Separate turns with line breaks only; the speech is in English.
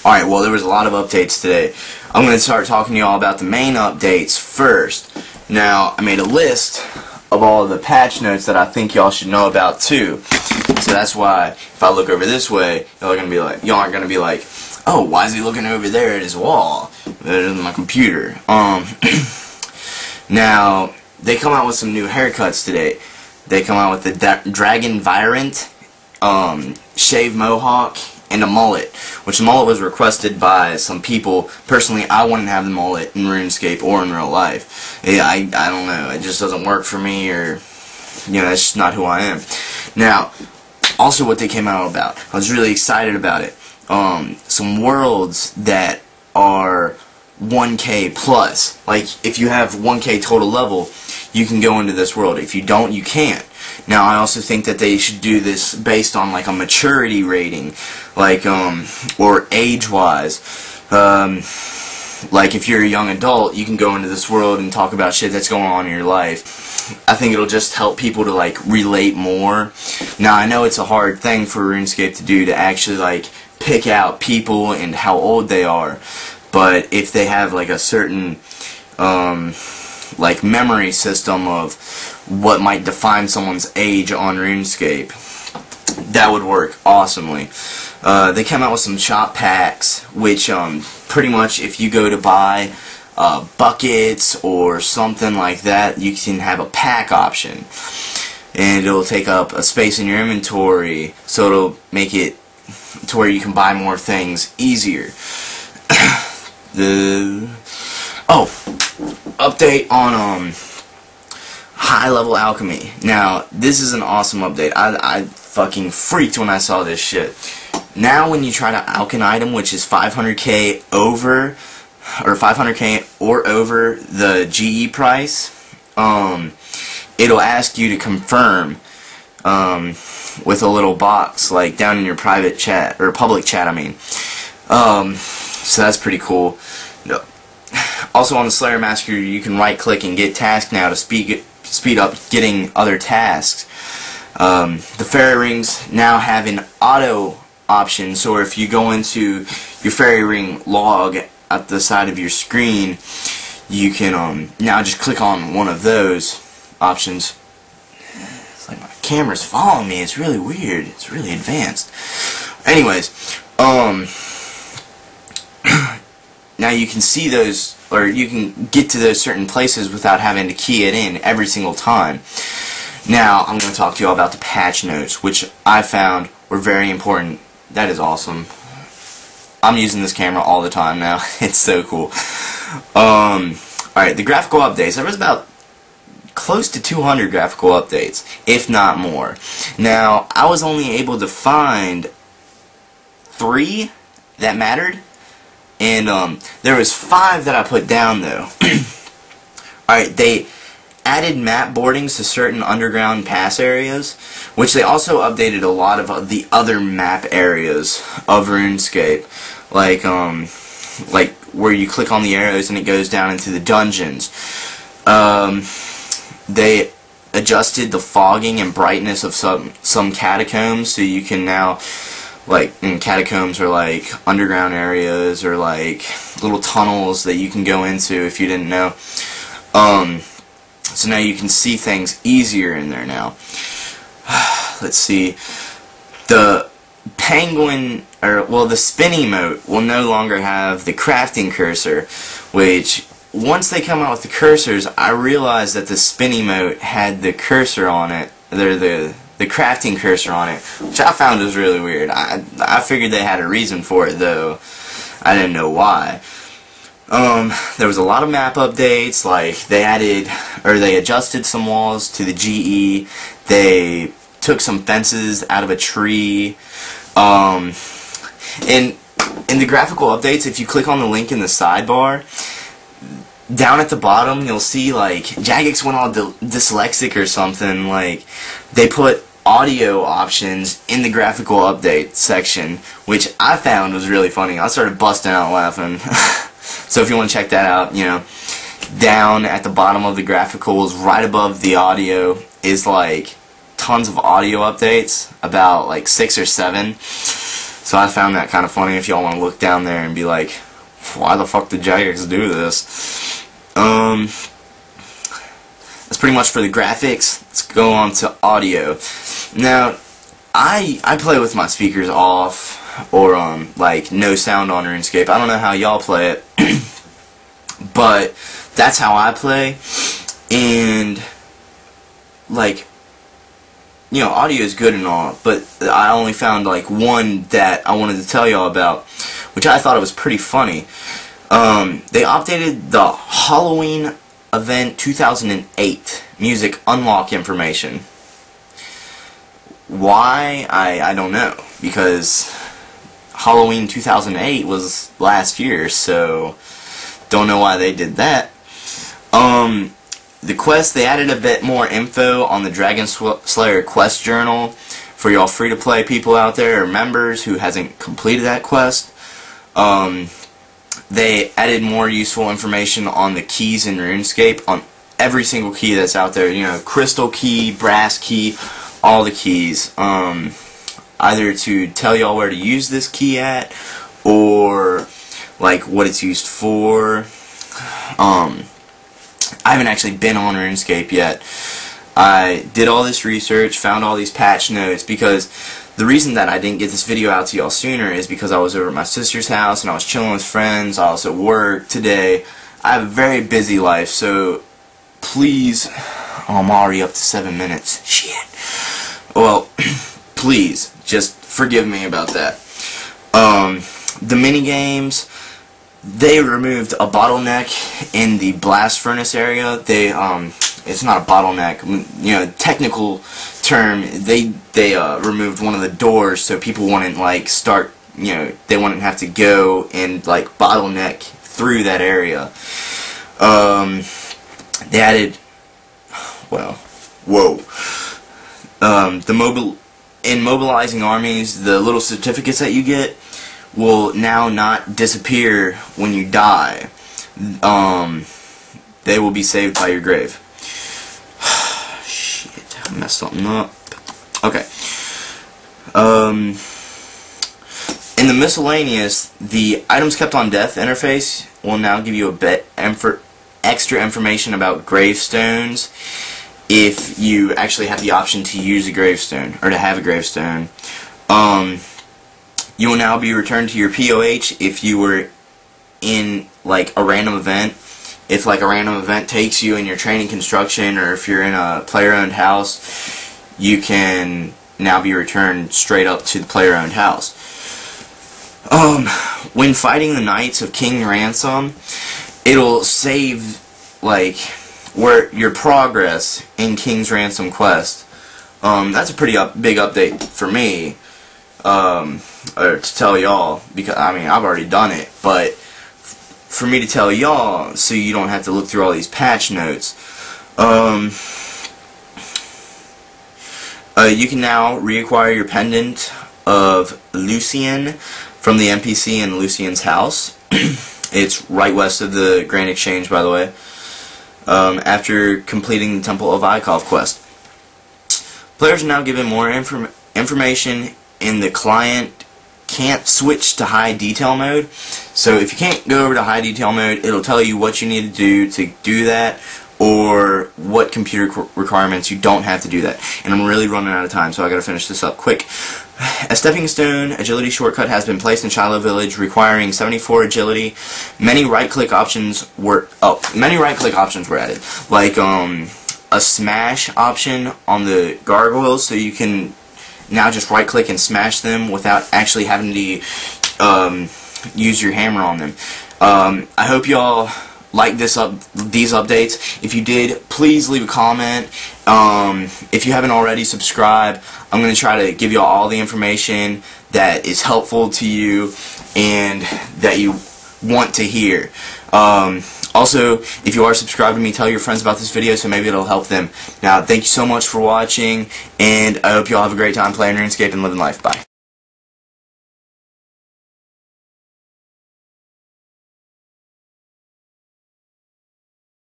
Alright, well, there was a lot of updates today. I'm going to start talking to y'all about the main updates first. Now, I made a list of all of the patch notes that I think y'all should know about too. So that's why if I look over this way, y'all aren't going to be like, oh, why is he looking over there at his wall? There's my computer. Now, they come out with some new haircuts today. They come out with the Dragon Virant, shave mohawk, and a mullet, which the mullet was requested by some people. Personally, I wouldn't have the mullet in RuneScape or in real life. I don't know, it just doesn't work for me, or, you know, that's just not who I am. Now, also what they came out about, I was really excited about it. Some worlds that are 1K plus. Like, if you have 1K total level, you can go into this world. If you don't, you can't. Now, I also think that they should do this based on, like, a maturity rating, like, or age-wise. Like, if you're a young adult, you can go into this world and talk about shit that's going on in your life. I think it'll just help people to, like, relate more. Now, I know it's a hard thing for RuneScape to do, to actually, like, pick out people and how old they are. But if they have, like, a certain, like, memory system of what might define someone's age on RuneScape, that would work awesomely. They came out with some shop packs, which pretty much if you go to buy buckets or something like that, you can have a pack option, and it'll take up a space in your inventory, so it'll make it to where you can buy more things easier. Update on high level alchemy. Now, this is an awesome update. I fucking freaked when I saw this shit. Now when you try to alch an item which is 500k over, or 500k or over the GE price, it'll ask you to confirm with a little box, like down in your private chat, or public chat, I mean. So that's pretty cool. Also on the Slayer Massacre, you can right click and get task now to speed up getting other tasks. The fairy rings now have an auto option, so if you go into your fairy ring log at the side of your screen, you can now just click on one of those options. It's like my camera's following me. It's really weird. It's really advanced. Anyways, now you can see those, or you can get to those certain places without having to key it in every single time. Now, I'm going to talk to you all about the patch notes, which I found were very important. That is awesome. I'm using this camera all the time now. It's so cool. Alright, the graphical updates. There was about close to 200 graphical updates, if not more. Now, I was only able to find 3 that mattered. And there was 5 that I put down, though. Alright, they added map boardings to certain underground pass areas, which they also updated a lot of the other map areas of RuneScape, like where you click on the arrows and it goes down into the dungeons. They adjusted the fogging and brightness of some catacombs, so you can now, like, and catacombs are like underground areas, or like little tunnels that you can go into if you didn't know. So now you can see things easier in there now. Let's see. The penguin, or well, the spin emote will no longer have the crafting cursor, which once they come out with the cursors, I realized that the spin emote had the cursor on it, the crafting cursor on it, which I found was really weird. I figured they had a reason for it, though I didn't know why. There was a lot of map updates, like they added, or they adjusted some walls to the GE, they took some fences out of a tree, and in the graphical updates, if you click on the link in the sidebar, down at the bottom, you'll see, like, Jagex went all dyslexic or something. Like, they put audio options in the graphical update section, which I found was really funny. I started busting out laughing. So if you want to check that out, you know, down at the bottom of the graphicals, right above the audio, is, like, tons of audio updates, about, like, 6 or 7. So So I found that kind of funny if y'all want to look down there and be like, why the fuck did Jagex do this? That's pretty much for the graphics. Let's go on to audio. Now, I play with my speakers off, or like no sound on RuneScape. I don't know how y'all play it, but that's how I play. And like, you know, audio is good and all, but I only found like one that I wanted to tell y'all about, which I thought it was pretty funny. They updated the Halloween event 2008 music unlock information. Why? I don't know, because Halloween 2008 was last year, so don't know why they did that. The quest, they added a bit more info on the Dragon Slayer quest journal for y'all free-to-play people out there, or members who hasn't completed that quest. They added more useful information on the keys in RuneScape, on every single key that's out there. You know, crystal key, brass key, all the keys. Either to tell y'all where to use this key at, or like what it's used for. I haven't actually been on RuneScape yet. I did all this research, found all these patch notes, because the reason that I didn't get this video out to y'all sooner is because I was over at my sister's house and I was chilling with friends. I was at work today. I have a very busy life, so please, oh, I'm already up to 7 minutes. Shit. Well, please, just forgive me about that. The mini games, they removed a bottleneck in the blast furnace area. They it's not a bottleneck, you know, technical term. They removed one of the doors so people wouldn't like start, you know, they wouldn't have to go and like bottleneck through that area. They added, well, whoa. In mobilizing armies, the little certificates that you get will now not disappear when you die. They will be saved by your grave. Shit, I messed something up. Okay. In the miscellaneous, the items kept on death interface will now give you a bit extra information about gravestones if you actually have the option to use a gravestone, or to have a gravestone. You will now be returned to your POH if you were in like a random event. If like a random event takes you and you're training construction, or if you're in a player-owned house, you can now be returned straight up to the player-owned house. When fighting the Knights of King Ransom, it'll save like where your progress in King's Ransom quest. That's a pretty big update for me, or to tell y'all, because I mean I've already done it, but for me to tell y'all so you don't have to look through all these patch notes. You can now reacquire your pendant of Lucien from the NPC in Lucien's house. It's right west of the Grand Exchange, by the way. After completing the Temple of Ikov quest. Players are now given more information in the client can't switch to high detail mode. So if you can't go over to high detail mode, it'll tell you what you need to do that, or what computer requirements you don't have to do that. And I'm really running out of time, so I gotta finish this up quick. A stepping stone agility shortcut has been placed in Shiloh Village, requiring 74 agility. Many right-click options were added, like a smash option on the gargoyles, so you can now just right-click and smash them without actually having to use your hammer on them. I hope y'all like these updates. If you did, please leave a comment. If you haven't already, subscribe. I'm going to try to give y'all all the information that is helpful to you and that you want to hear. Also, if you are subscribed to me, tell your friends about this video so maybe it'll help them. Now, thank you so much for watching, and I hope y'all have a great time playing RuneScape and living life. Bye.